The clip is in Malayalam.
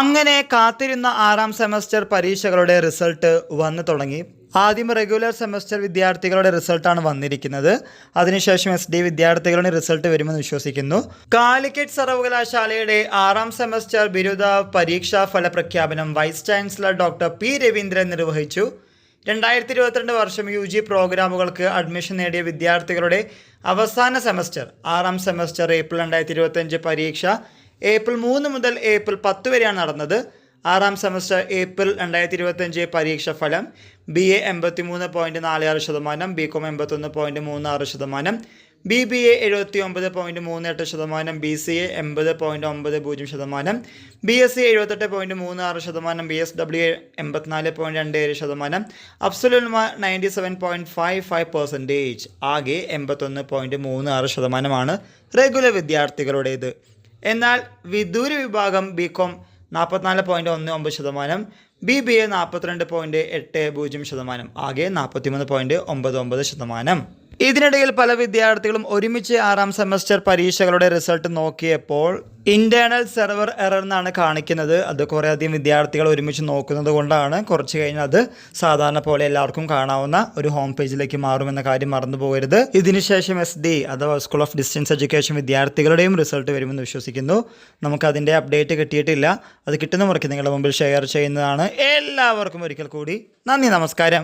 അങ്ങനെ കാത്തിരുന്ന 6ാം സെമസ്റ്റർ പരീക്ഷകളുടെ റിസൾട്ട് വന്നു തുടങ്ങി. ആദ്യം റെഗുലർ സെമസ്റ്റർ വിദ്യാർത്ഥികളുടെ റിസൾട്ടാണ് വന്നിരിക്കുന്നത്. അതിനുശേഷം SD വിദ്യാർത്ഥികളുടെ റിസൾട്ട് വരുമെന്ന് വിശ്വസിക്കുന്നു. കാലിക്കറ്റ് സർവകലാശാലയുടെ 6ാം സെമസ്റ്റർ ബിരുദ പരീക്ഷാ ഫലപ്രഖ്യാപനം vice chancellor doctor P. Raveendran നിർവഹിച്ചു. 2022 വർഷം UG പ്രോഗ്രാമുകൾക്ക് അഡ്മിഷൻ നേടിയ വിദ്യാർത്ഥികളുടെ അവസാന സെമസ്റ്റർ 6ാം സെമസ്റ്റർ ഏപ്രിൽ 2025 പരീക്ഷ ഏപ്രിൽ 3 മുതൽ ഏപ്രിൽ 10 വരെയാണ് നടന്നത്. 6ാം സെമസ്റ്റർ ഏപ്രിൽ 2025 പരീക്ഷ ഫലം BA 83.46%, BCom 81.36%, BBA 79.38%, BCA 80.90%, BSc 78.36%, BSW 84.27%, അഫ്സലുൽമ 97.55%. ആകെ 81.36% റെഗുലർ വിദ്യാർത്ഥികളുടേത്. എന്നാൽ വിദൂര വിഭാഗം BCom 44.19%, BBA 42.80%, ആകെ 43.99%. ഇതിനിടയിൽ പല വിദ്യാർത്ഥികളും ഒരുമിച്ച് 6ാം സെമസ്റ്റർ പരീക്ഷകളുടെ റിസൾട്ട് നോക്കിയപ്പോൾ ഇന്റേണൽ സെർവർ എറർ എന്നാണ് കാണിക്കുന്നത്. അത് കുറേയധികം വിദ്യാർത്ഥികൾ ഒരുമിച്ച് നോക്കുന്നത് കൊണ്ടാണ്. കുറച്ച് കഴിഞ്ഞാൽ അത് സാധാരണ പോലെ എല്ലാവർക്കും കാണാവുന്ന ഒരു ഹോം പേജിലേക്ക് മാറുമെന്ന കാര്യം മറന്നു പോകരുത്. ഇതിനുശേഷം SD അഥവാ സ്കൂൾ ഓഫ് ഡിസ്റ്റൻസ് എഡ്യൂക്കേഷൻ വിദ്യാർത്ഥികളുടെയും റിസൾട്ട് വരുമെന്ന് വിശ്വസിക്കുന്നു. നമുക്കതിൻ്റെ അപ്ഡേറ്റ് കിട്ടിയിട്ടില്ല. അത് കിട്ടുന്ന മുറയ്ക്ക് നിങ്ങളുടെ മുമ്പിൽ ഷെയർ ചെയ്യുന്നതാണ്. എല്ലാവർക്കും ഒരിക്കൽ കൂടി നന്ദി, നമസ്കാരം.